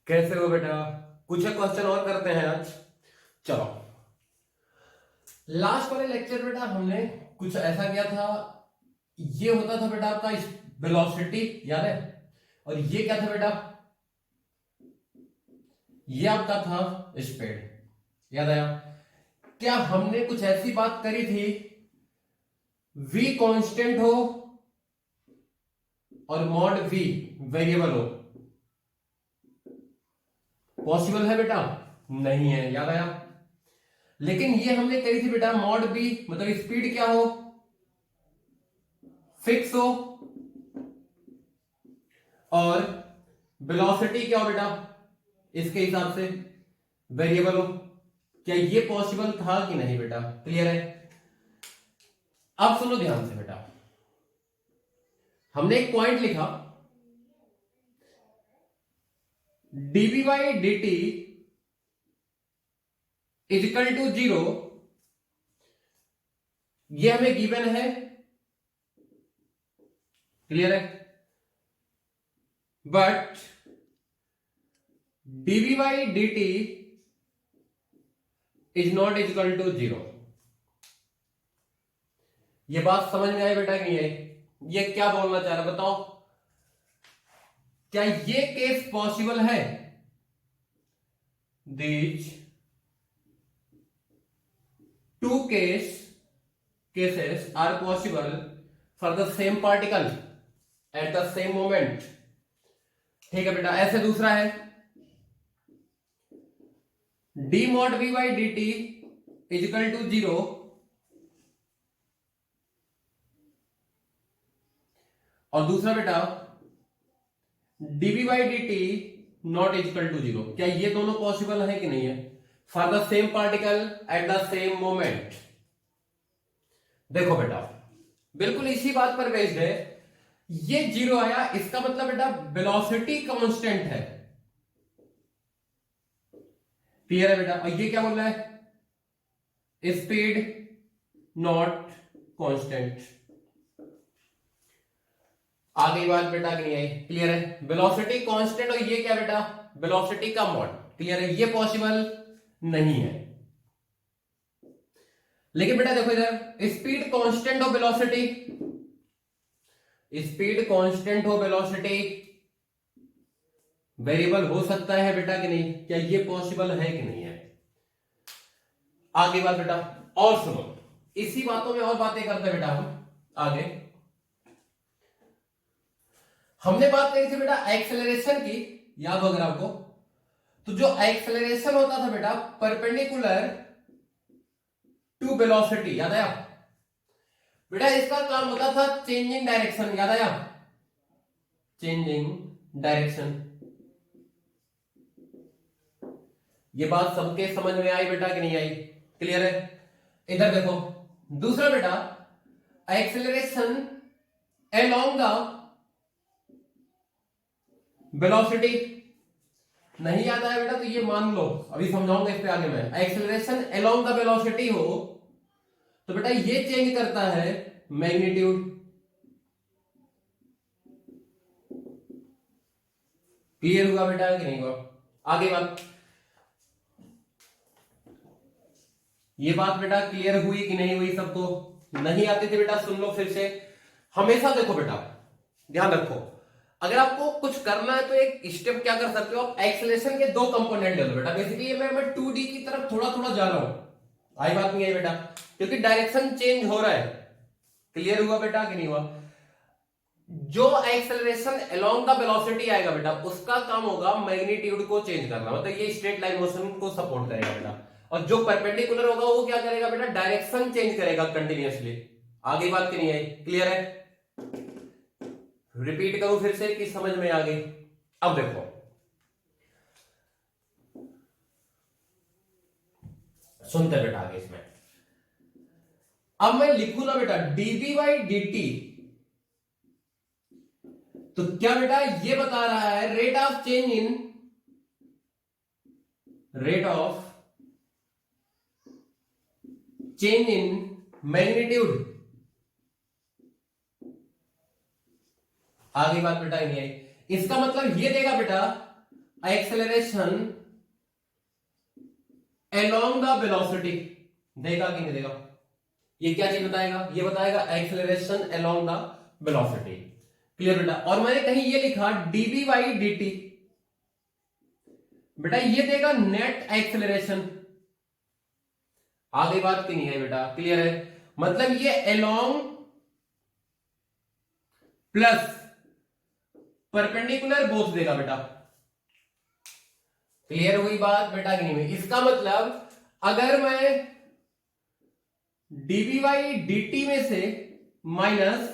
कैसे हो बेटा? कुछ एक क्वेश्चन और करते हैं आज। चलो, लास्ट वाले लेक्चर बेटा हमने कुछ ऐसा किया था। ये होता था बेटा आपका वेलोसिटी, याद है? और ये क्या था बेटा? ये आपका था स्पीड, याद आया? क्या हमने कुछ ऐसी बात करी थी, v कांस्टेंट हो और मॉड v वेरिएबल हो? पॉसिबल है बेटा? नहीं है, याद आया? लेकिन ये हमने करी थी बेटा, मॉड बी मतलब स्पीड क्या हो, फिक्स हो, और वेलोसिटी क्या हो बेटा, इसके हिसाब से वेरिएबल हो। क्या ये पॉसिबल था कि नहीं बेटा? क्लियर है? अब सुनो ध्यान से बेटा, हमने एक पॉइंट लिखा, dv by d t equal to 0। ये हमें गिवन है, क्लियर है? But dv by d t is not equal to 0। ये बात समझ में आई बेटा कि नहीं आई? ये क्या बोलना चाह रहा बताओ? क्या ये केस पॉसिबल है? These two cases are possible for the same particle at the same moment। ठीक है बेटा, ऐसे दूसरा है, d mod v by dt is equal to 0 और दूसरा बेटा dv by dt not is equal to 0। क्या ये दोनों पॉसिबल है कि नहीं है for the same particle at the same moment? देखो बेटा, बिल्कुल इसी बात पर बेस्ड है। ये 0 आया, इसका मतलब बेटा वेलोसिटी कांस्टेंट है। क्लियर है बेटा? और ये क्या बोल रहा है? Speed not constant. आ गई बात बेटा कि नहीं आई? क्लियर है? वेलोसिटी कांस्टेंट और ये क्या बेटा? वेलोसिटी का मॉड। क्लियर है? ये पॉसिबल नहीं है। लेकिन बेटा देखो इधर, स्पीड कांस्टेंट हो वेलोसिटी, स्पीड कांस्टेंट हो वेलोसिटी वेरिएबल हो सकता है बेटा कि नहीं? क्या ये पॉसिबल है कि नहीं है? आगे बात बेटा और सुनो, इसी बातों में और बातें करते हैं बेटा हम आगे। हमने बात करी थी बेटा एक्सेलरेशन की, याद हो अगर आपको, तो जो एक्सेलरेशन होता था बेटा परपेंडिकुलर टू वेलोसिटी, याद आया बेटा? इसका काम होता था चेंजिंग डायरेक्शन, याद आया? Changing direction. ये बात सबके समझ में आई बेटा कि नहीं आई? क्लियर है? इधर देखो, दूसरा बेटा एक्सेलरेशन अलोंग द वेलोसिटी। नहीं याद आया बेटा तो ये मान लो, अभी समझाऊंगा इस पे आगे मैं। एक्सेलरेशन अलोंग द वेलोसिटी हो तो बेटा ये चेंज करता है मैग्नीट्यूड। क्लियर हुआ बेटा कि नहीं हुआ? आगे बात, ये बात बेटा क्लियर हुई कि नहीं हुई? सबको नहीं आती थी बेटा, सुन लो फिर से। हमेशा देखो बेटा, ध्यान रखो, अगर आपको कुछ करना है तो एक स्टेप क्या कर सकते हो आप, एक्सेलरेशन के दो कंपोनेंट ले लो बेटा। बेसिकली मैं 2D की तरफ थोड़ा थोड़ा जा रहा हूं, आई बात नहीं आई बेटा? क्योंकि डायरेक्शन चेंज हो रहा है। क्लियर हुआ बेटा कि नहीं हुआ? जो एक्सेलरेशन अलोंग द वेलोसिटी आएगा बेटा, उसका काम होगा मैग्नीट्यूड को चेंज करना, मतलब ये स्ट्रेट लाइन मोशन को सपोर्ट करेगा बेटा। और जो परपेंडिकुलर होगा वो क्या करेगा बेटा? डायरेक्शन चेंज करेगा कंटिन्यूअसली। आगे बात की नहीं आई? क्लियर है? रिपीट करूं फिर से कि समझ में आ गई? अब देखो, सुनते बेटा आगे इसमें। अब मैं लिखू ना बेटा dv बाई dt, तो क्या बेटा ये बता रहा है rate of change in magnitude. आगे बात बेटा नहीं आई? इसका मतलब ये देगा बेटा एक्सेलरेशन अलोंग द वेलोसिटी, देगा कि नहीं देगा? ये क्या चीज बताएगा? ये बताएगा acceleration along the velocity. Clear बेटा? और मैंने कहीं ये लिखा डीबी बाई डी, बेटा ये देगा नेट एक्सेलरेशन। आगे बात की नहीं है बेटा? क्लियर है? मतलब ये अलोंग प्लस परपेंडिकुलर बोथ देगा बेटा। क्लियर हुई बात बेटा कि नहीं? इसका मतलब अगर मैं डीबी बाई डी में से माइनस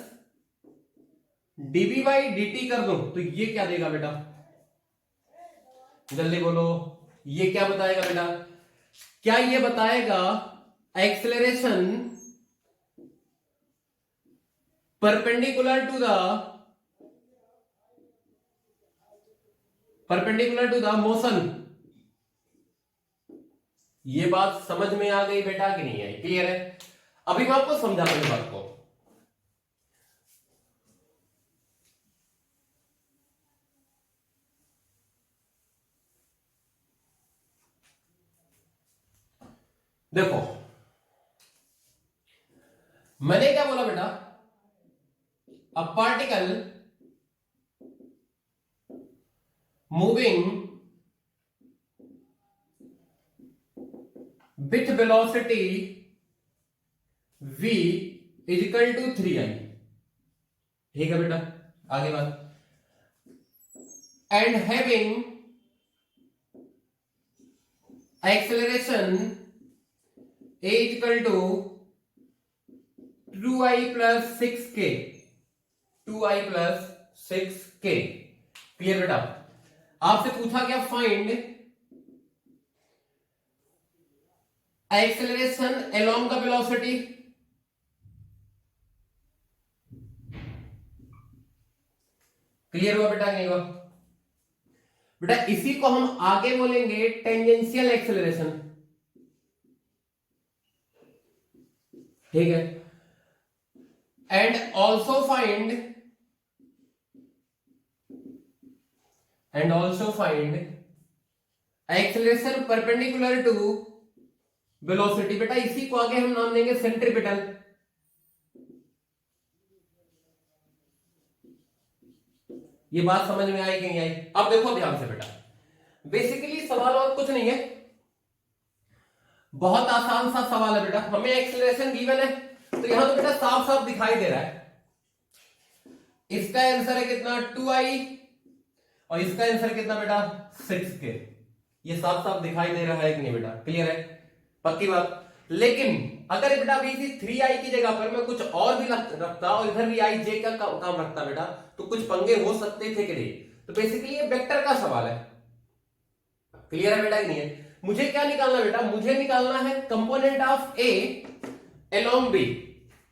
डीबी बाई डी कर दूं तो ये क्या देगा बेटा? जल्दी बोलो, ये क्या बताएगा बेटा? क्या ये बताएगा acceleration perpendicular to the motion? ये बात समझ में आ गई बेटा कि नहीं आई? क्लियर है? अभी मैं आपको समझाता हूं बात को। देखो मैंने क्या बोला बेटा? A particle moving with velocity v is equal to 3i। ठीक है बेटा? आगे बात, and having acceleration a is equal to 2i plus 6k, 2i plus 6k। Clear बेटा? आपसे पूछा क्या? Find acceleration along the velocity. Clear हुआ बेटा नहीं हुआ? बेटा इसी को हम आगे बोलेंगे टेंजेंशियल एक्सेलरेशन। ठीक है? And also find acceleration perpendicular to velocity. बेटा इसी को आगे हम नाम देंगे सेंट्रीपिटल। ये बात समझ में आई कि नहीं आई? अब देखो ध्यान से बेटा, बेसिकली सवाल और कुछ नहीं है, बहुत आसान सा सवाल है बेटा। हमें एक्सेलरेशन गिवन है तो यहां तो बेटा साफ साफ दिखाई दे रहा है। इसका आंसर है कितना? 2i, और इसका आंसर कितना बेटा? 6k। ये साफ साफ दिखाई दे रहा है कि नहीं बेटा? क्लियर है? पक्की बात। लेकिन अगर बेटा अभी 3i की जगह पर मैं कुछ और भी रखता और इधर भी i j का काम रखता बेटा, तो कुछ पंगे हो सकते थे कि नहीं? तो बेसिकली ये वेक्टर का सवाल है। क्लियर है बेटा कि नहीं है? मुझे क्या निकालना बेटा? मुझे निकालना है component of A along B.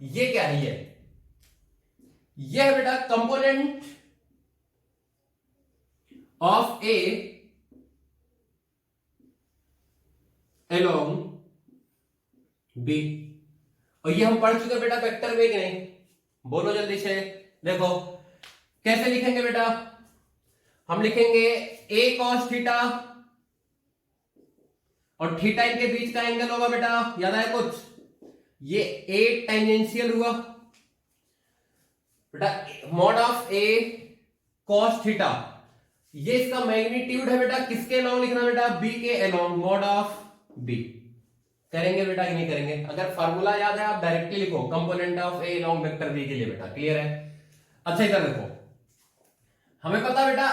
ये क्या है? ये है बेटा component of A along B. और ये हम पढ़ चुके बेटा वेक्टर वे कि नहीं? बोलो जल्दी से। देखो कैसे लिखेंगे बेटा? हम लिखेंगे ए कॉस थीटा, और थीटा इनके बीच का एंगल होगा बेटा, याद आया कुछ? ये ए टेंजेंशियल हुआ बेटा, mod of A cos theta, ये इसका मैग्नीट्यूड है बेटा। किसके अलोंग लिखना बेटा? बी के अलोंग, मॉड ऑफ बी। करेंगे बेटा कि नहीं करेंगे? अगर फार्मूला याद है आप डायरेक्टली लिखो component of A along vector B के लिए बेटा। क्लियर है? अच्छा इधर देखो, हमें पता बेटा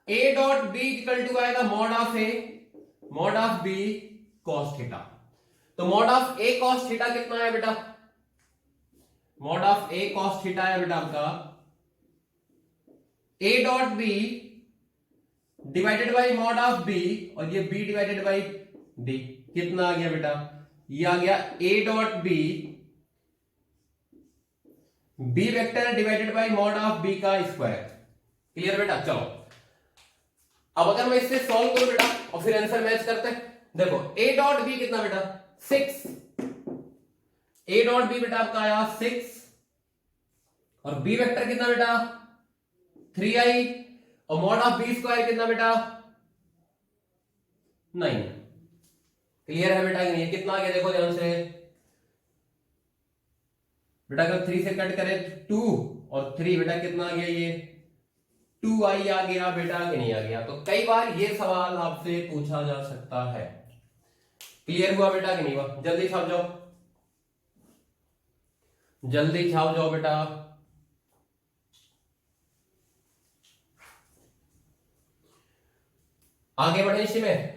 A dot B equal to आएगा mod of B cos theta. तो mod of A cos theta कितना है बेटा? Mod of A cos theta है बेटा आपका A dot B divided by mod of B, और ये बी डिवाइडेड बाई डी। कितना आ गया बेटा? ये आ गया A dot B B vector divided by mod of B का स्क्वायर। क्लियर बेटा? चलो अब अगर मैं इससे सॉल्व करूं बेटा और फिर आंसर मैच करते हैं। देखो ए डॉट बी कितना बेटा? 6। ए डॉट बी बेटा आपका आया 6, और बी वेक्टर कितना बेटा? 3i, और मॉड ऑफ बी स्क्वायर कितना बेटा? 9। क्लियर है बेटा कि नहीं? कितना आ गया देखो ध्यान से बेटा, अगर 3 से कट करें 2 और 3 बेटा कितना आ गया, ये 2i आ गया बेटा कि नहीं आ गया? तो कई बार ये सवाल आपसे पूछा जा सकता है। क्लियर हुआ बेटा कि नहीं हुआ? जल्दी छाप जाओ, जल्दी छाप जाओ बेटा। आगे बढ़े इसी में।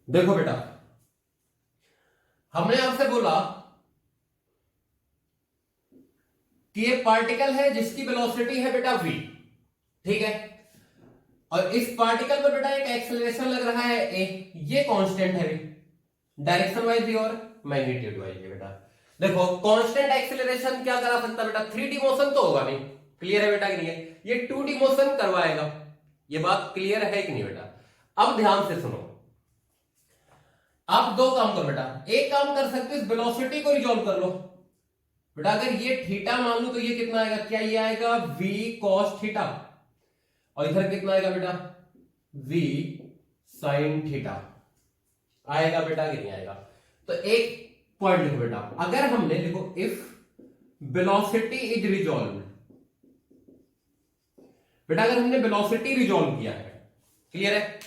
देखो बेटा, हमने आपसे बोला कि ये पार्टिकल है जिसकी वेलोसिटी है बेटा v, ठीक है, और इस पार्टिकल पर बेटा एक एक्सेलरेशन लग रहा है a, ये कांस्टेंट है, डायरेक्शन वाइज भी और मैग्नीट्यूड वाइज भी बेटा। देखो कांस्टेंट एक्सेलरेशन क्या करा सकता बेटा? 3D मोशन तो होगा नहीं। क्लियर है बेटा कि नहीं है? ये 2D मोशन करवाएगा। ये बात क्लियर है कि नहीं बेटा? अब ध्यान से सुनो, आप दो काम करो बेटा। एक काम कर सकते हो, इस वेलोसिटी को रिजॉल्व कर लो बेटा। अगर ये थीटा मान लो तो ये कितना आएगा? क्या ये आएगा v cos थीटा, और इधर कितना आएगा बेटा? v sin थीटा आएगा बेटा कि नहीं आएगा? तो एक पॉइंट लिखो बेटा, अगर हमने लिखो इफ वेलोसिटी इज रिजॉल्व बेटा, अगर हमने वेलोसिटी रिजॉल्व किया है, क्लियर है,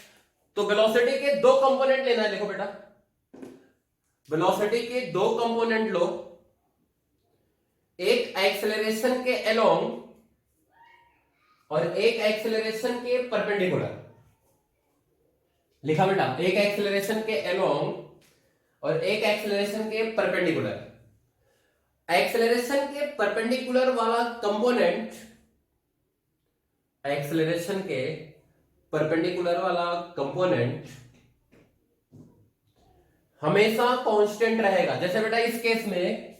तो वेलोसिटी के दो कंपोनेंट लेना है। देखो बेटा, वेलोसिटी के दो कंपोनेंट लो, एक एक्सेलरेशन के अलोंग और एक एक्सेलरेशन के परपेंडिकुलर। लिखा बेटा, एक एक्सेलरेशन के अलोंग और एक एक्सेलरेशन के परपेंडिकुलर। एक्सेलरेशन के परपेंडिकुलर वाला कंपोनेंट, एक्सेलरेशन के परपेंडिकुलर वाला कंपोनेंट हमेशा कांस्टेंट रहेगा। जैसे बेटा इस केस में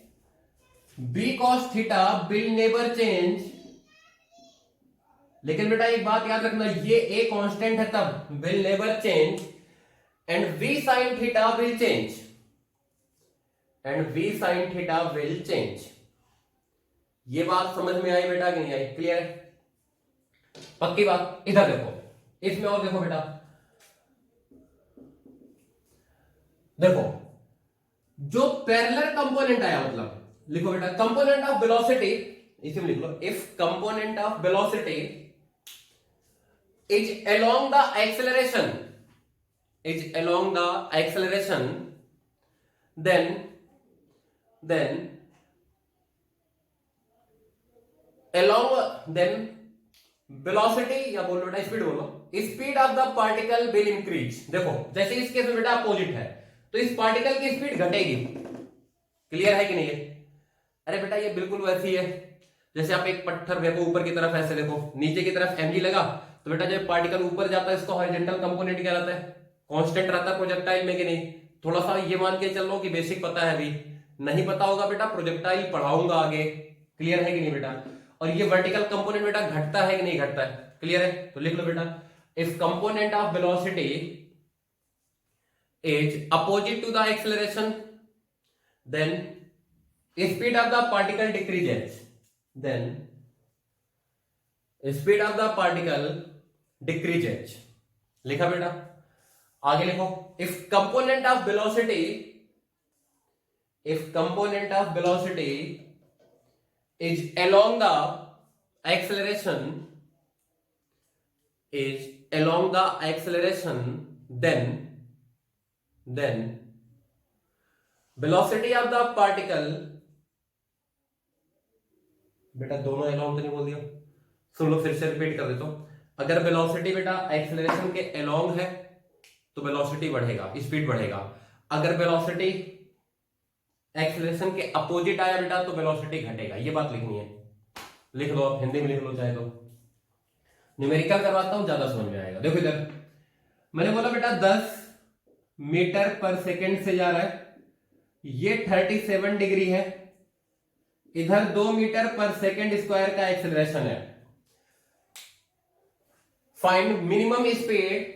b cos theta will never change, लेकिन बेटा एक बात याद रखना, ये a कांस्टेंट है तब will never change, and v sin theta will change, and v sin theta will change. ये बात समझ में आई बेटा कि नहीं आई? क्लियर है? पक्की बात। इधर देखो, इसमें और देखो बेटा, देखो जो पैरेलल कंपोनेंट आया, मतलब लिखो बेटा कंपोनेंट ऑफ वेलोसिटी, इसमें लिख लो if component of velocity is along the acceleration, is along the acceleration, then along then velocity, या बोलो बेटा स्पीड बोलो, speed of the particle will increase. देखो जैसे इस केस में बेटा अपोजिट है, तो इस पार्टिकल की स्पीड घटेगी। क्लियर है कि नहीं है? अरे बेटा ये बिल्कुल वैसी है जैसे आप एक पत्थर देखो ऊपर की तरफ, ऐसे देखो नीचे की तरफ mg लगा, तो बेटा जब पार्टिकल ऊपर जाता है इसका हॉरिजॉन्टल कंपोनेंट क्या रहता है? कांस्टेंट रहता है प्रोजेक्टाइल में कि नहीं? थोड़ा सा ये मान के चल लो कि बेसिक पता है, अभी नहीं पता होगा बेटा, प्रोजेक्टाइल पढ़ाऊंगा आगे। क्लियर है कि नहीं बेटा? और ये वर्टिकल कंपोनेंट बेटा घटता है कि नहीं घटता है? क्लियर है? तो लिख लो बेटा, if component of velocity is opposite to the acceleration, then speed of the particle decreases, then speed of the particle decreases. लिखा बेटा? आगे लिखो, if component of velocity, if component of velocity is along the acceleration, is along the acceleration, then velocity of the particle, बेटा दोनों along तो नहीं बोल दिया, सुन लो फिर से रिपीट कर देता हूं। अगर वेलोसिटी बेटा एक्सेलरेशन के along है तो वेलोसिटी बढ़ेगा, स्पीड बढ़ेगा। अगर वेलोसिटी एक्सेलरेशन के अपोजिट आया बेटा तो वेलोसिटी घटेगा। ये बात लिखनी है, लिख लो आप, हिंदी में लिख लो चाहे तो, न्यूमेरिकल करवाता हूं ज्यादा समझ में आएगा। देखो इधर मैंने बोला बेटा 10 मीटर पर सेकंड से जा रहा है, ये 37 डिग्री है, इधर 2 मीटर पर सेकंड स्क्वायर का एक्सेलरेशन है। Find minimum speed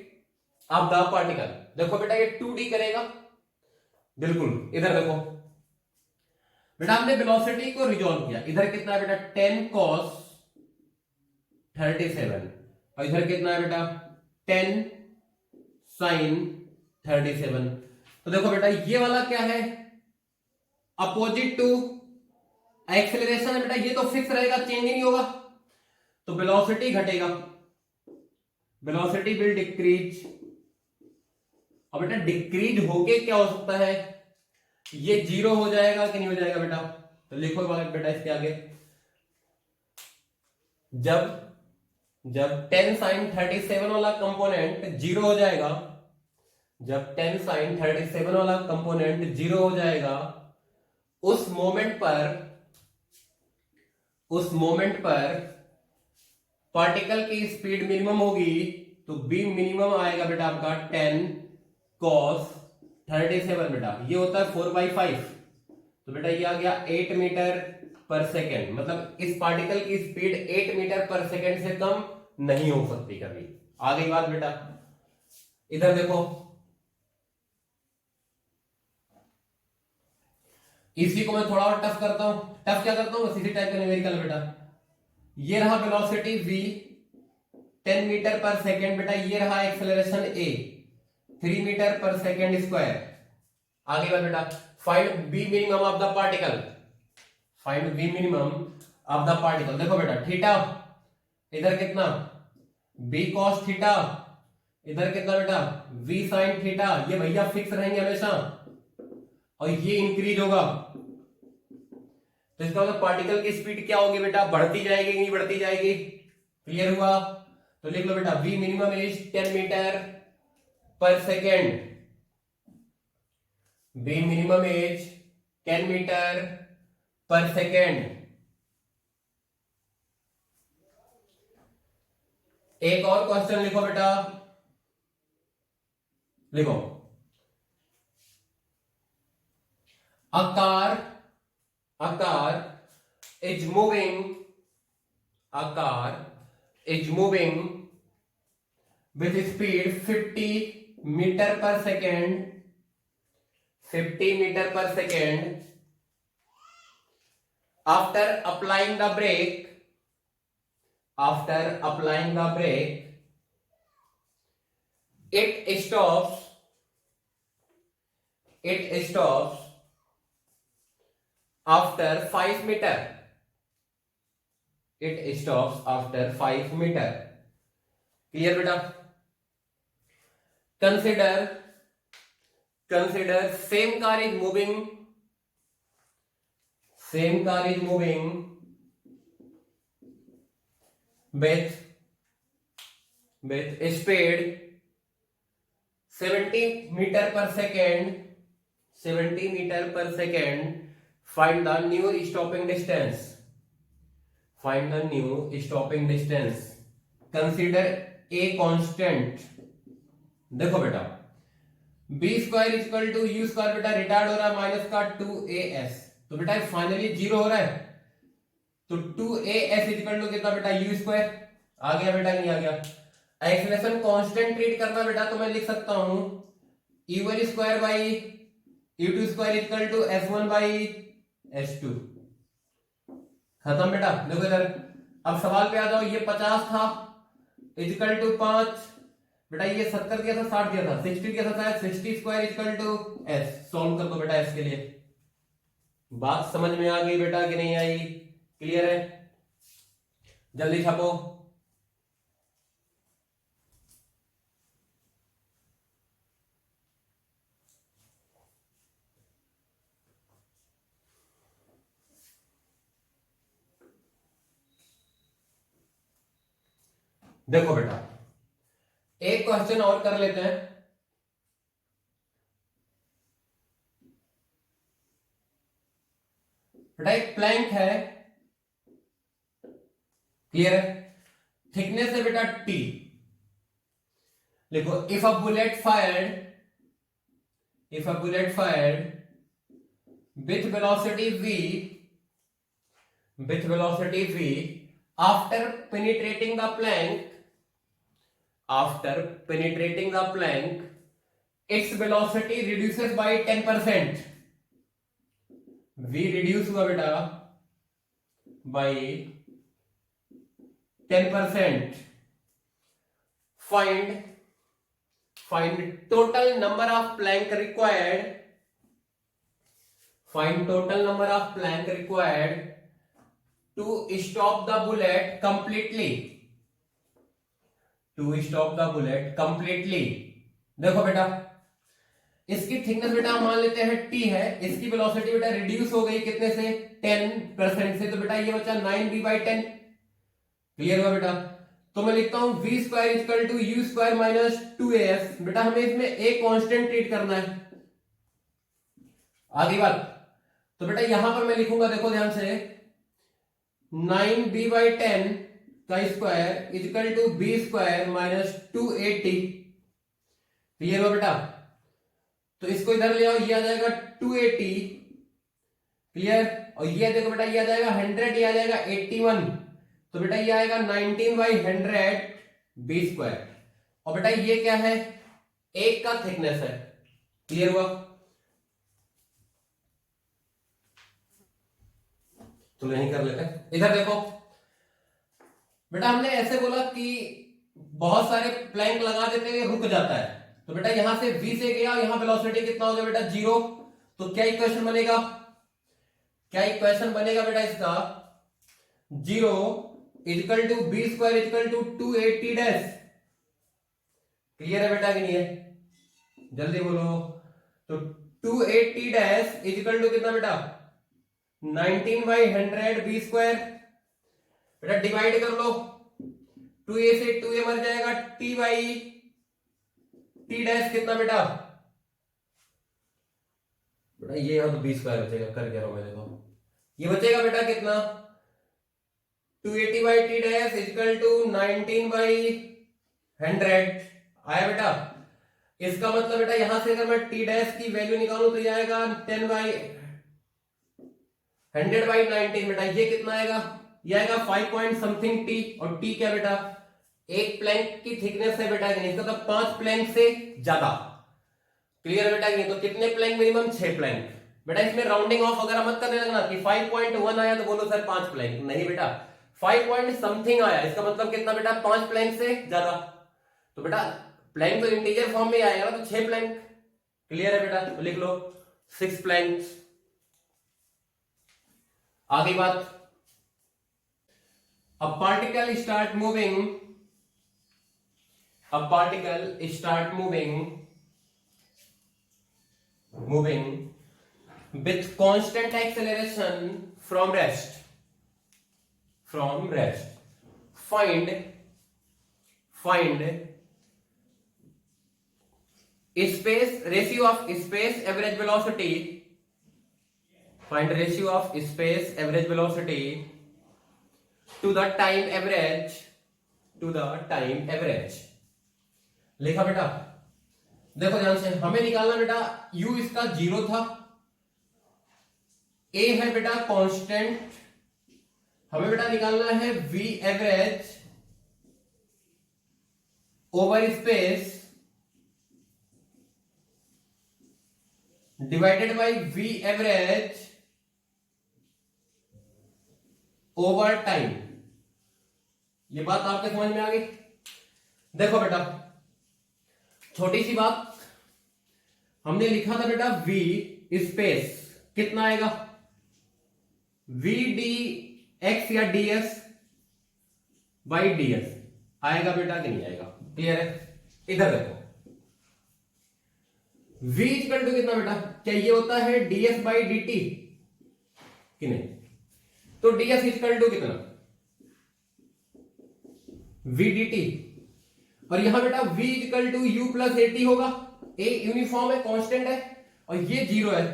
of the particle. देखो बेटा ये 2d करेगा, बिल्कुल इधर देखो बेटा, हमने वेलोसिटी को रिजॉल्व किया। इधर कितना है बेटा 10 cos 37, और इधर कितना है बेटा 10 sin 37। तो देखो बेटा ये वाला क्या है, अपोजिट टू एक्सेलरेशन है बेटा, ये तो फिक्स रहेगा, चेंज ही नहीं होगा। तो वेलोसिटी घटेगा, वेलोसिटी विल डिक्रीज। अब बेटा डिक्रीज होके क्या हो सकता है, ये 0 हो जाएगा कि नहीं हो जाएगा बेटा। तो लिखो बेटा इसके आगे, जब 10 sin 37 वाला कंपोनेंट 0 हो जाएगा, जब 10 sin 37 वाला कंपोनेंट 0 हो जाएगा, उस मोमेंट पर पार्टिकल की स्पीड मिनिमम होगी। तो बी मिनिमम आएगा बेटा आपका 10 cos 37 बेटा, ये होता है 4/5। तो बेटा ये आ गया 8 मीटर पर सेकेंड, मतलब इस पार्टिकल की स्पीड 8 मीटर पर सेकेंड से कम नहीं हो सकती कभी। आ गई बात बेटा, इधर देखो, इसी को मैं थोड़ा और टफ करता हूं। टफ क्या करता हूं, इसी टाइप का न्यूमेरिकल बेटा। ये रहा velocity v 10 metre per second बेटा, ये रहा acceleration a 3 metre per second square. आगे बात बेटा, find b minimum of the particle, find b minimum of the particle. देखो बेटा थीटा, इधर कितना b cos थीटा, इधर कितना बेटा v sin थीटा, ये भैया फिक्स रहेंगे हमेशा, और ये इंक्रीज होगा। तो इसका मतलब पार्टिकल की स्पीड क्या होगी बेटा, बढ़ती जाएगी नहीं बढ़ती जाएगी। क्लियर हुआ, तो लिख लो बेटा v minimum is 10 metre per second, v minimum is 10 metre per second. एक और क्वेश्चन लिखो बेटा, लिखो, a car is moving with speed 50 meter per second, 50 meter per second. After applying the brake, it stops after 5 meter. It stops after 5 meter. Clear बेटा? Consider same car is moving with speed 70 meter per second. Find the new stopping distance. Consider a constant. देखो बेटा b square equal to u square बेटा retard हो रहा है minus का 2as, तो बेटा फाइनली 0 हो रहा है, तो 2as इक्वल टू कितना बेटा u स्क्वायर। आ गया बेटा नहीं आ गया। एक्सेलरेशन कांस्टेंट ट्रीट करना बेटा, तो मैं लिख सकता हूं u1 square by u2 square equal to s1 by s2। खत्म बेटा। देखो इधर अब सवाल पे आ जाओ, ये 50 था इक्वल टू 5 बेटा, ये 70 दिया था 60 दिया था 60 दिया था शायद, 60 square equal to s। Solve कर दो बेटा s के लिए। बात समझ में आ गई बेटा कि नहीं आई? क्लियर है? जल्दी छापो। देखो बेटा एक क्वेश्चन और कर लेते हैं। बेटा एक प्लैंक है, क्लियर है, थिकनेस है बेटा t। देखो if a bullet fired with velocity v after penetrating the plank after penetrating the plank its velocity reduces by 10%। v reduce हुआ बेटा by 10%। Find total number of plank required, find total number of plank required to stop the bullet completely, to stop the bullet completely. देखो बेटा इसकी thickness बेटा हम मान लेते हैं t है, इसकी वेलोसिटी बेटा रिड्यूस हो गई कितने से 10% से, तो बेटा ये बचा 9v/10। क्लियर हुआ बेटा? तो मैं लिखता हूं v square equal to u square minus 2as। बेटा हमें इसमें a कांस्टेंट ट्रीट करना है। आगे बात, तो बेटा यहां पर मैं लिखूंगा, देखो ध्यान से, 9b/10 का square equal to b square minus 2at। Clear हुआ बेटा? तो इसको इधर ले आओ, ये आ जाएगा 280। क्लियर? और ये देखो बेटा ये आ जाएगा 100, ये आ जाएगा 81। तो बेटा ये आएगा 19/100 b स्क्वायर। और बेटा ये क्या है? एक का थिकनेस है। क्लियर हुआ? तो नहीं कर लेते। इधर देखो बेटा हमने ऐसे बोला कि बहुत सारे प्लैंक लगा देते हैं, रुक जाता है। तो बेटा यहां से v से गया, यहां वेलोसिटी कितना हो गया बेटा 0। तो क्या इक्वेशन बनेगा? क्या इक्वेशन बनेगा बेटा इसका? 0 equal to b square equal to 280 dash. Clear है बेटा कि नहीं है? जल्दी बोलो। तो 280 डैश इक्वल टू कितना बेटा? 19/100 b स्क्वायर। बेटा डिवाइड कर लो, 2a से 2a मर जाएगा, t डैश कितना बेटा? बेटा ये तो b स्क्वायर बचेगा, कर क्या रहा हूं मैं, देखो ये बचेगा बेटा कितना? 280/t डैश इक्वल टू 19/100 आया बेटा। इसका मतलब बेटा यहां से अगर मैं t डैश की वैल्यू निकालूं तो ये आएगा 10/100/19। बेटा ये कितना आएगा? ये आएगा 5 पॉइंट समथिंग t। और t क्या बेटा? एक प्लैंक की थिकनेस है बेटा, इसका मतलब 5 प्लैंक से ज्यादा। क्लियर बेटा? नहीं तो कितने प्लैंक? Minimum 6 Planck. बेटा इसमें राउंडिंग ऑफ वगैरह मत करने लगना कि 5.1 आया तो बोलो सर 5 प्लैंक। नहीं बेटा 5 पॉइंट समथिंग आया, इसका मतलब कितना बेटा? 5 प्लैंक से ज्यादा। तो बेटा प्लैंक तो इंटीजर फॉर्म में आएगा ना, तो 6 प्लैंक। क्लियर है बेटा? तो लिख लो 6 प्लैंक्स। आगे बात, a particle start moving, a particle start moving with constant acceleration from rest, find space ratio of space average velocity, find ratio of space average velocity to the time average, लिखा बेटा? देखो ध्यान से, हमें निकालना बेटा u इसका 0 था, a है बेटा कांस्टेंट, हमें बेटा निकालना है v average over space divided by v average over time. ये बात आपके समझ में आ गई? देखो बेटा छोटी सी बात, हमने लिखा था बेटा v स्पेस कितना आएगा? v dx या ds बाई ds आएगा बेटा कि नहीं आएगा? क्लियर है? इधर देखो v इक्वल टू कितना बेटा? क्या ये होता है ds बाई dt कि नहीं? तो ds इक्वल टू कितना? v dt। और यहां बेटा v equal to u plus at होगा। a यूनिफॉर्म है, कांस्टेंट है, और ये 0 है,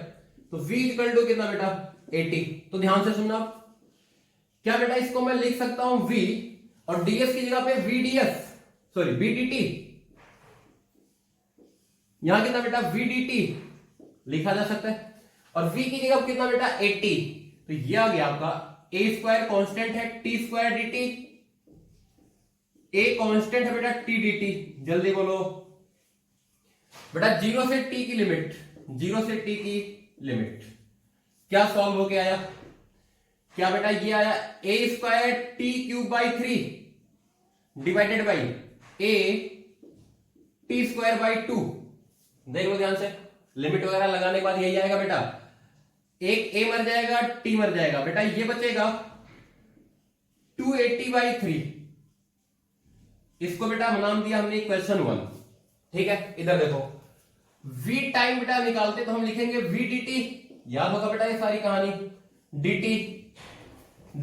तो v इक्वल टू कितना बेटा? 80। तो ध्यान से सुनना, क्या बेटा इसको मैं लिख सकता हूं v और ds की जगह पे vds, सॉरी vdt। यहां कितना बेटा? vdt लिखा जा सकता है, और v की जगह कितना बेटा? 80। तो ये आ गया आपका a स्क्वायर कांस्टेंट है, t square dt a constant है बेटा टी डी टी, जल्दी बोलो बेटा। 0 से टी की लिमिट, 0 से टी की लिमिट क्या सॉल्व होके आया? क्या बेटा ये आया a square t cube by 3 divided by a t square by 2। देख लो ध्यान से, लिमिट वगैरह लगाने के बाद यही आएगा बेटा। एक ए मर जाएगा, टी मर जाएगा बेटा, ये बचेगा 280/3। इसको बेटा नाम दिया हमने क्वेश्चन 1। ठीक है, इधर देखो v टाइम बेटा निकालते तो हम लिखेंगे v dt, याद होगा बेटा ये सारी कहानी। dt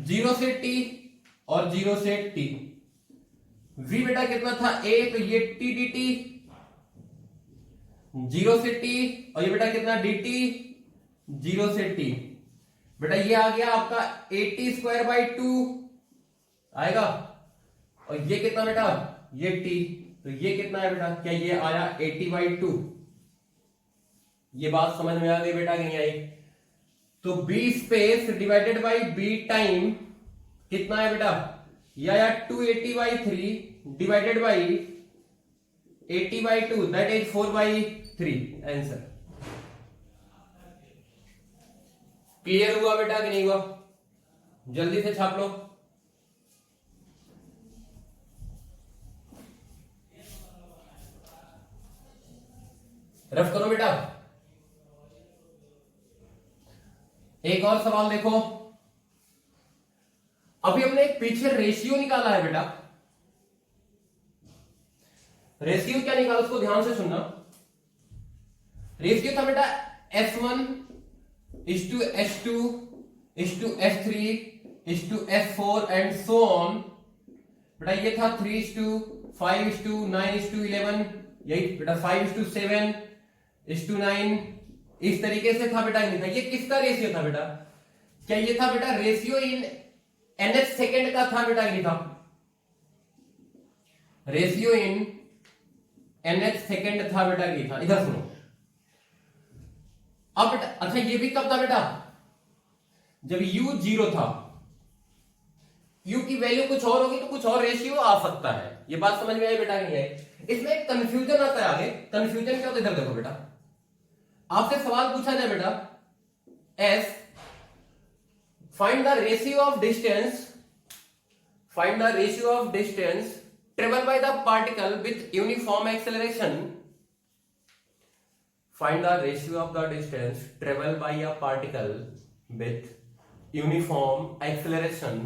0 से t और 0 से t, v बेटा कितना था a, तो ये t dt 0 से t, और ये बेटा कितना dt 0 से t। बेटा ये आ गया आपका 80/2 आएगा, और ये कितना बेटा ये t, तो ये कितना है बेटा, क्या ये आया 80/2। ये बात समझ में आ गई बेटा कि नहीं आई? तो b space divided by b time कितना है बेटा, ये आया 280/3 divided by 80/2, that is 4/3 answer. Clear हुआ बेटा कि नहीं हुआ? जल्दी से छाप लो। रफ करो बेटा। एक और सवाल देखो, अभी हमने एक पीछे रेशियो निकाला है बेटा। रेशियो क्या निकाला उसको ध्यान से सुनना। रेशियो था बेटा S1 is to S2 is to S3 is to S4 and so on. बेटा ये था 3:5:9:11, यही बेटा 5:7:9, इस तरीके से था बेटा। नहीं था, ये किसका रेशियो था बेटा? क्या ये था बेटा रेशियो इन nth सेकेंड का था बेटा? नहीं था, रेशियो इन nth सेकेंड था बेटा। नहीं था, इधर सुनो अब बेटा। अच्छा ये भी कब था बेटा? जब u 0 था। u की वैल्यू कुछ और होगी तो कुछ और रेशियो आ सकता है। ये बात समझ में आई बेटा नहीं है? इसमें एक कंफ्यूजन आता है आगे। कंफ्यूजन क्या होता है? इधर देखो बेटा, आपसे सवाल पूछा जाए बेटा S find the ratio of distance, find the ratio of distance travel by the particle with uniform acceleration, find the ratio of the distance traveled by a particle with uniform acceleration।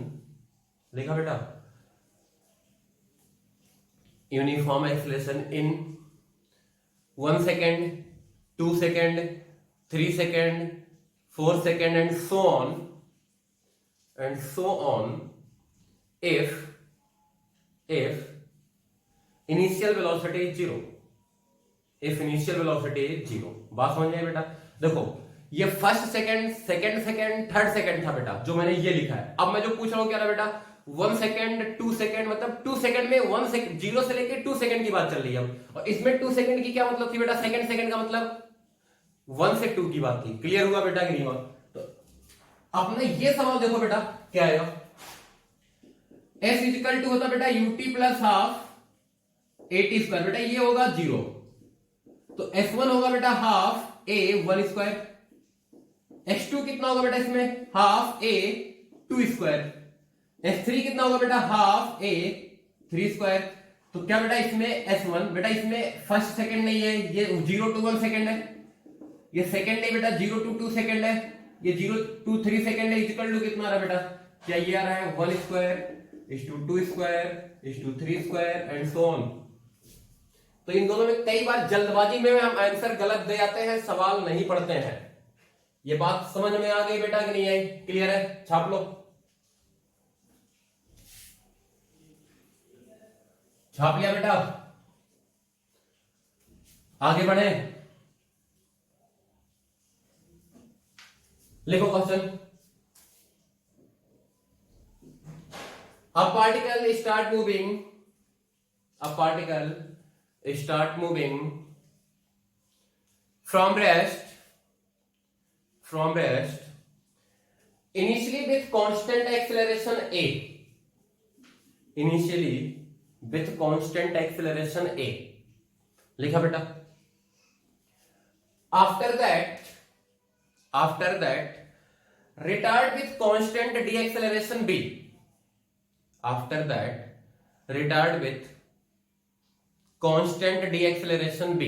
लिखा बेटा uniform acceleration in 1 second, 2 second, 3 second, 4 second and so on if initial velocity is 0, if initial velocity is 0। बात समझ में बेटा? देखो ये first second, second second, third second था बेटा जो मैंने ये लिखा है। अब मैं जो पूछ रहा हूं क्या था बेटा 1 सेकंड, 2 सेकंड, मतलब 2 सेकंड में 1 सेकंड 0 से लेके 2 सेकंड की बात चल रही है अब। और इसमें 2 सेकंड की क्या मतलब थी बेटा? सेकंड सेकंड का मतलब 1 से 2 की बात थी। क्लियर हुआ बेटा कि नहीं हुआ? तो आपने ये सवाल देखो बेटा क्या आएगा। S इक्वल टू होता बेटा ut plus half at square. बेटा ये होगा 0, तो S1 होगा बेटा हाफ a 1 स्क्वायर, S2 कितना होगा बेटा इसमें हाफ a 2 स्क्वायर, S3 कितना होगा बेटा हाफ a 3 स्क्वायर। तो क्या बेटा इसमें S1 बेटा इसमें फर्स्ट सेकंड नहीं है, ये 0 to 1 सेकंड है, ये सेकंड नहीं बेटा 0 to 2 सेकंड है, ये 0 to 3 सेकंड है। इक्वल टू कितना आ रहा है बेटा? क्या ये आ रहा है 1 square is to 2 square is to 3 square and so on. तो इन दोनों में कई बार जल्दबाजी में हम आंसर गलत दे जाते हैं, सवाल नहीं पढ़ते हैं। ये बात समझ में आ गई बेटा कि नहीं आई? क्लियर है? छाप लो, छाप लिया बेटा? आगे बढ़े, लिखो question. A particle start moving, a particle start moving from rest, initially with constant acceleration a, initially with constant acceleration a, लिखा बेटा। After that retard with constant deceleration b, after that retard with constant deceleration b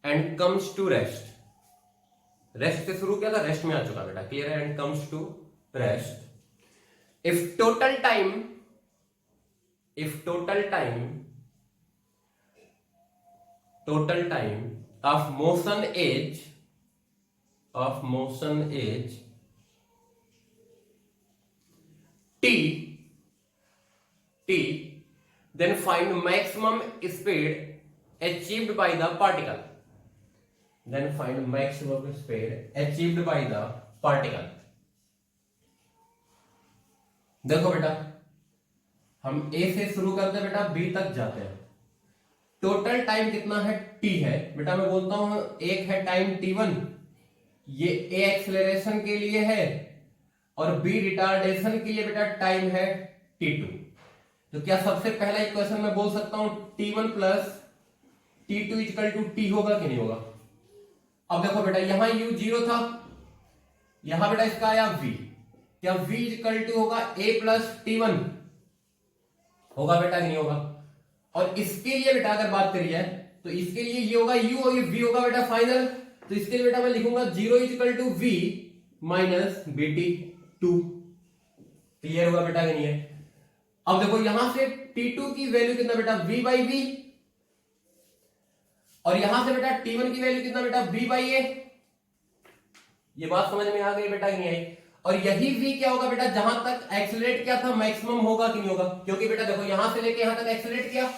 and comes to rest. Rest से शुरू किया था, rest में आ चुका बेटा, clear है। And comes to rest if total time of motion is t, then find maximum speed achieved by the particle. देखो बेटा, हम A से शुरू करते हैं बेटा, B तक जाते हैं। टोटल टाइम कितना है, T है बेटा। मैं बोलता हूं एक है टाइम T1, ये A एक्सेलरेशन के लिए है, और B रिटार्डेशन के लिए बेटा टाइम है T2। तो क्या सबसे पहला इक्वेशन मैं बोल सकता हूं T1 plus T2 equal to T होगा कि नहीं होगा? अब देखो बेटा, यहां U 0 था, यहां बेटा इसका आया V। क्या V इक्वल टू होगा A प्लस T1 होगा बेटा कि नहीं होगा? और इसके लिए बेटा अगर बात करी जाए तो इसके लिए ये होगा U और ये V होगा बेटा फाइनल। तो इसके लिए बेटा मैं लिखूंगा 0 equal to V minus BT2। Clear हुआ बेटा कि नहीं है? अब देखो यहां से T2 की वैल्यू कितना बेटा, V बाई V, और यहां से बेटा T1 की वैल्यू कितना बेटा, B बाई A। ये बात समझ में आ गई बेटा कि नहीं आई? और यही V क्या होगा बेटा, जहां तक एक्सेलरेट किया था मैक्सिमम होगा कि नहीं होगा? क्योंकि बेटा देखो यहां से लेके यहां तक एक्सेलरेट किया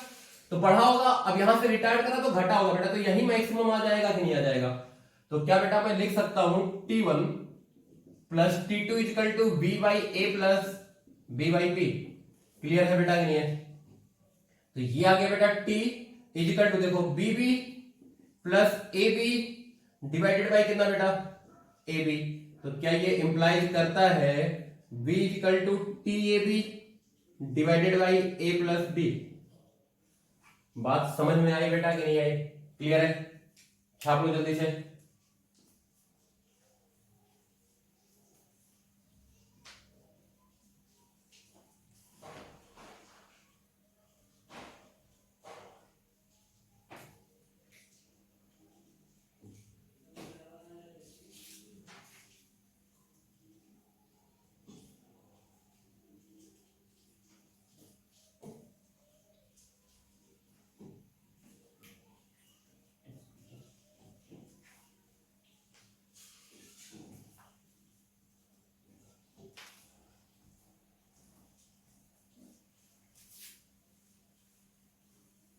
तो बढ़ा होगा, अब यहां से रिटार्ड करा तो घटा होगा बेटा, तो यही मैक्सिमम आ जाएगा कि नहीं आ जाएगा? तो क्या बेटा मैं लिख सकता हूं T1 plus T2 equal to B by A plus B by P। Clear है बेटा कि नहीं है? तो ये आ गया बेटा T इक्वल टू देखो BB plus AB divided by कितना बेटा, AB। तो क्या ये इंप्लाइज करता है B equal to TAB divided by A plus B। बात समझ में आई बेटा कि नहीं आई? क्लियर है? छाप लो जल्दी से।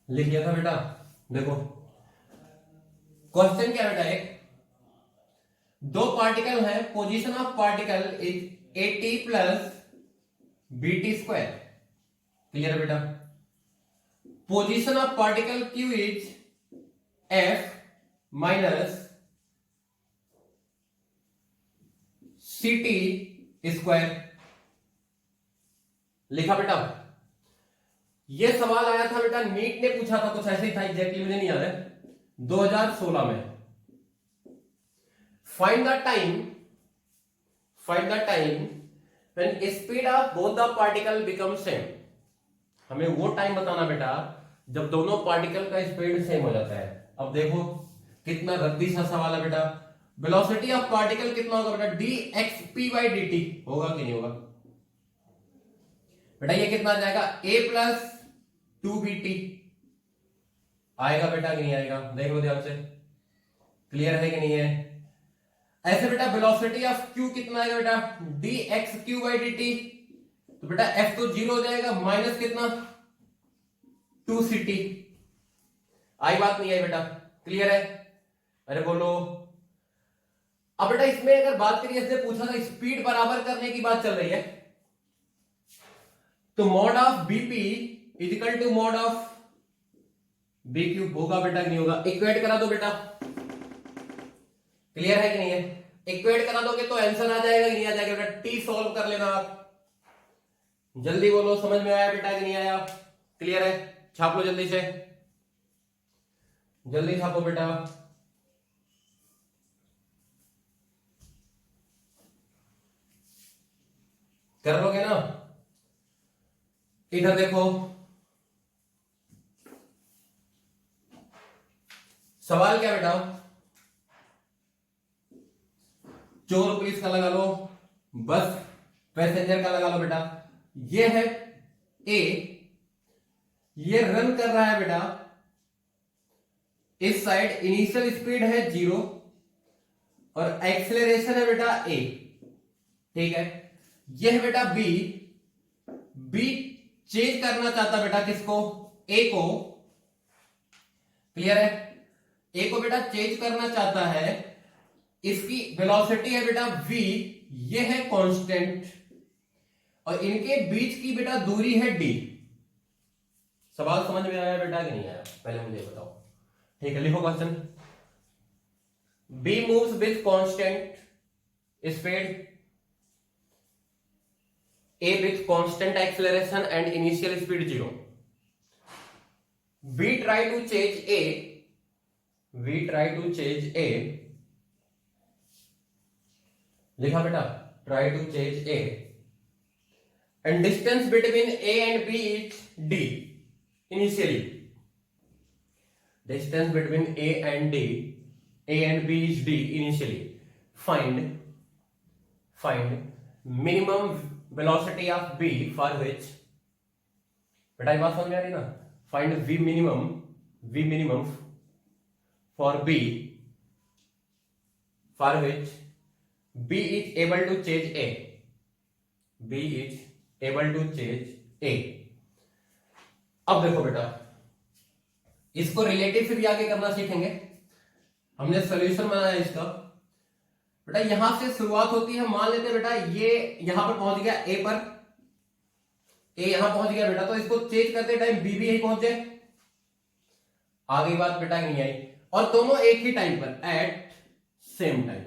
लिख लिया था बेटा? देखो क्वेश्चन क्या बेटा, एक दो पार्टिकल है, position of particle is AT plus BT square. Clear है बेटा? Position of particle Q is F minus CT square. लिखा बेटा? ये सवाल आया था बेटा, नीट ने पूछा था, कुछ ऐसे ही था, एग्जैक्टली मुझे नहीं याद है, 2016 में। Find the time when speed of both the particle become same. हमें वो टाइम बताना बेटा जब दोनों पार्टिकल का स्पीड सेम हो जाता है। अब देखो कितना रद्दी सा सवाल है बेटा। वेलोसिटी ऑफ पार्टिकल कितना होगा बेटा, dxp बाई dt होगा कि नहीं होगा बेटा? ये कितना आ जाएगा, a प्लस 2bt आएगा बेटा कि नहीं आएगा? देख लो ध्यान से, क्लियर है कि नहीं है? ऐसे बेटा वेलोसिटी ऑफ q कितना आएगा बेटा, dxq बाई dt। तो बेटा f तो 0 हो जाएगा, माइनस कितना 2ct। आई बात नहीं आई बेटा? क्लियर है? अरे बोलो। अब बेटा इसमें अगर बात करिए, इसने पूछा था स्पीड बराबर करने की बात चल रही है, तो mod of bp equal to mod of b cube होगा बेटा कि नहीं होगा? इक्वेट करा दो बेटा। क्लियर है कि नहीं है? इक्वेट करा दोगे तो आंसर आ जाएगा कि नहीं आ जाएगा बेटा? टी सॉल्व कर लेना आप, जल्दी बोलो, समझ में आया बेटा कि नहीं आया? क्लियर है? छाप लो जल्दी से, जल्दी छापो बेटा। कर लोगे ना? इधर देखो, सवाल क्या बेटा? चोर पुलिस का लगा लो, बस पैसेंजर का लगा लो बेटा। ये है ए, ये रन कर रहा है बेटा, इस साइड इनिशियल स्पीड है 0 और एक्सेलरेशन है बेटा ए, ठीक है। ये है बेटा बी, बी चेंज करना चाहता बेटा किसको? ए को, क्लियर है? ए को बेटा चेंज करना चाहता है, इसकी वेलोसिटी है बेटा v, ये है कांस्टेंट, और इनके बीच की बेटा दूरी है d। सवाल समझ में आया बेटा कि नहीं आया? पहले मुझे बताओ, ठीक है? लिखो question. b moves with constant speed, a with constant acceleration and initial speed 0. We try to change a, लिखा बेटा, try to change a, and distance between a and b is d initially. Distance between a and b is d initially. Find minimum velocity of b for which, बेटा ये बात समझ में आ रही ना? Find v minimum for b for which b is able to change a, अब देखो बेटा, इसको रिलेटिव से भी आगे करना सीखेंगे। हमने सॉल्यूशन बनाया इसका बेटा, यहां से शुरुआत होती है, मान लेते हैं बेटा ये यहां पर पहुंच गया ए पर, ए यहां पहुंच गया बेटा, तो इसको चेंज करते टाइम बी भी यही पहुंच जाए। आगे बात बेटा नहीं आई, और दोनों एक ही टाइम पर, एट सेम टाइम।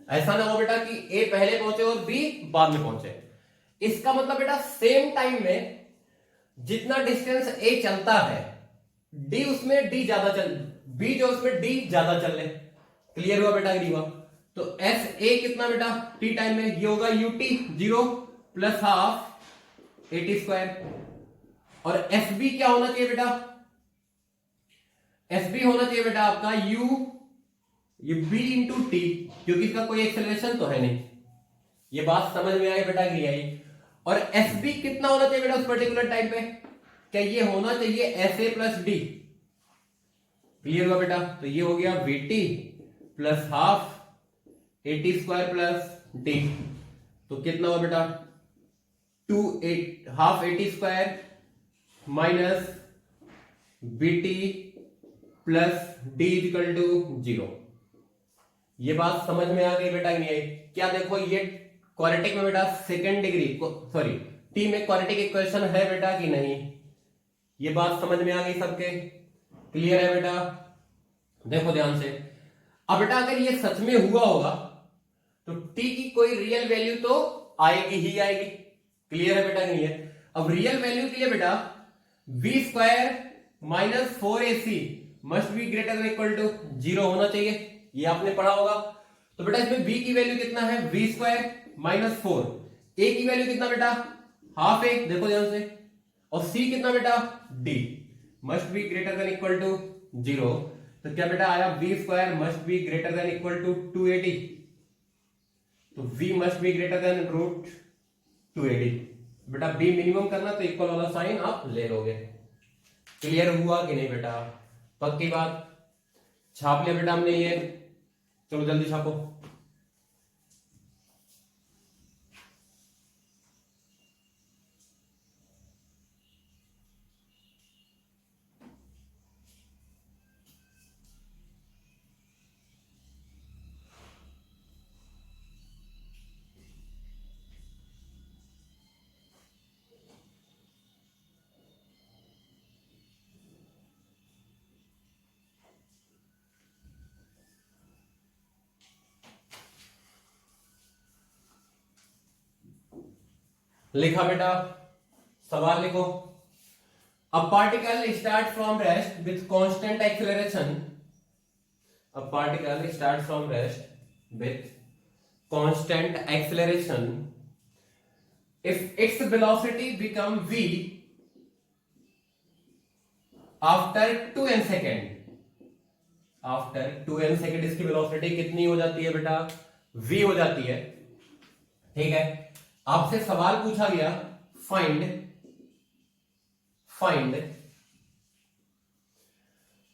ऐसा ना हो बेटा कि ए पहले पहुंचे और बी बाद में पहुंचे। इसका मतलब बेटा सेम टाइम में जितना डिस्टेंस ए चलता है, डी उसमें डी ज्यादा चल, बी जो उसमें डी ज्यादा चल ले। क्लियर हुआ बेटा? नहीं हुआ? तो एस ए कितना बेटा टी टाइम में? ये होगा UT 0 plus half AT square, और एस बी क्या होना चाहिए बेटा? एस बी होना चाहिए बेटा आपका यू, ये बी इंटू टी, क्योंकि इसका कोई एक्सेलरेशन तो है नहीं। ये बात समझ में आई बेटा कि नहीं आई? और एस बी कितना होना चाहिए बेटा उस पर्टिकुलर टाइम पे? क्या ये होना चाहिए S A plus D. Clear हुआ बेटा? तो ये हो गया VT plus half AT square plus D, तो कितना हुआ बेटा? Half AT square minus BT plus D equal to 0। ये बात समझ में आ गई बेटा कि नहीं आई? क्या देखो, ये क्वाड्रेटिक में बेटा सेकेंड डिग्री, सॉरी टी में क्वाड्रेटिक इक्वेशन है बेटा कि नहीं? ये बात समझ में आ गई सबके? क्लियर है बेटा? देखो ध्यान से। अब बेटा अगर ये सच में हुआ होगा तो टी की कोई रियल वैल्यू तो आएगी ही आएगी। क्लियर है बेटा कि नहीं है? अब रियल वैल्यू के लिए बेटा V square minus 4ac must be greater than equal to 0 होना चाहिए, ये आपने पढ़ा होगा। तो बेटा इसमें v की वैल्यू कितना है? वी स्क्वायर माइनस 4, a की वैल्यू कितना बेटा? हाफ a, देखो ध्यान से, और c कितना बेटा? d must be greater than equal to 0। तो क्या बेटा आया? V square must be greater than equal to 280, तो v must be greater than root 280। बेटा b मिनिमम करना तो इक्वल वाला साइन आप ले लोगे। क्लियर हुआ कि नहीं बेटा? पक्की बात? छाप लिया बेटा हमने ये, चलो जल्दी छापो। लिखा बेटा? सवाल लिखो। A particle start from rest with constant acceleration. A particle start from rest with constant acceleration if its velocity become v after 2n second. After 2n second इसकी वेलोसिटी कितनी हो जाती है बेटा? v हो जाती है। ठीक है, आपसे सवाल पूछा गया find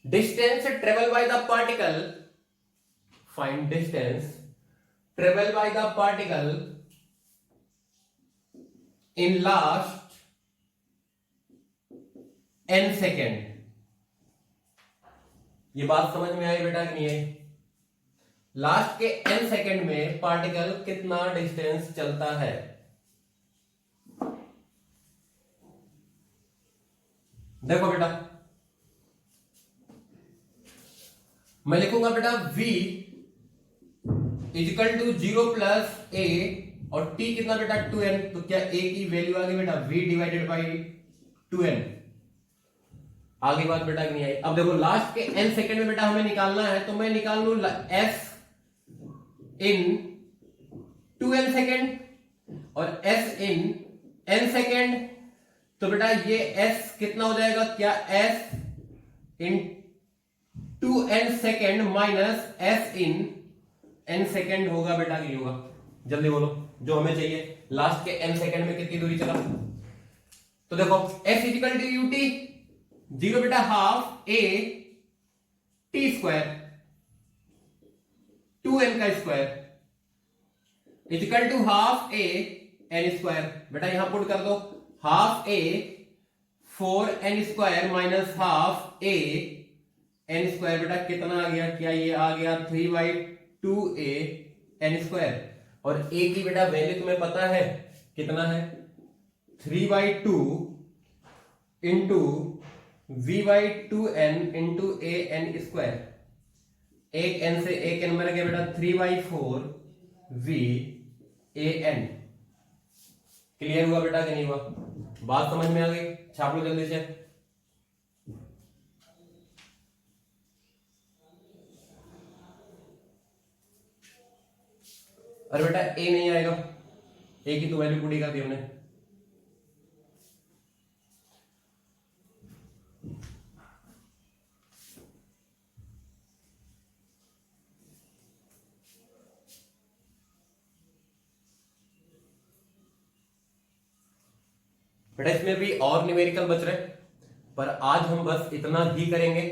distance travel by the particle. Find distance travel by the particle in last n second. ये बात समझ में आई बेटा कि नहीं है? लास्ट के n सेकेंड में पार्टिकल कितना डिस्टेंस चलता है? देखो बेटा, मैं लिखूंगा बेटा v equal to 0 plus a और t कितना बेटा 2n। तो क्या a की वैल्यू आ गई बेटा v डिवाइडेड बाई 2n। आगे बात बेटा नहीं आई। अब देखो लास्ट के n सेकेंड में बेटा हमें निकालना है, तो मैं निकाल लू s इन 2n सेकेंड और s इन n सेकेंड। तो बेटा ये s कितना हो जाएगा? क्या s इन 2n सेकेंड माइनस s इन n सेकेंड होगा बेटा? नहीं होगा? जल्दी बोलो जो हमें चाहिए। लास्ट के n सेकेंड में कितनी दूरी चला? तो देखो s इजिकल टू ut 0 बेटा half a t square 2n का square equal to half a n square. बेटा यहां पुट कर दो half a 4n square minus half a n square. बेटा कितना आ गया? क्या ये आ गया 3/2a n स्क्वायर। और a की बेटा वैल्यू तुम्हें पता है कितना है? 3/2 into v/2n into a n square. एक n से एक n में लगे बेटा 3/4 v a n। क्लियर हुआ बेटा कि नहीं हुआ? बात समझ में आ गई? छाप लो जल्दी से। अरे बेटा ए नहीं आएगा, ए की तो वैल्यू पूरी कर दी हमने। बेटा इसमें भी और न्यूमेरिकल बच रहे, पर आज हम बस इतना ही करेंगे।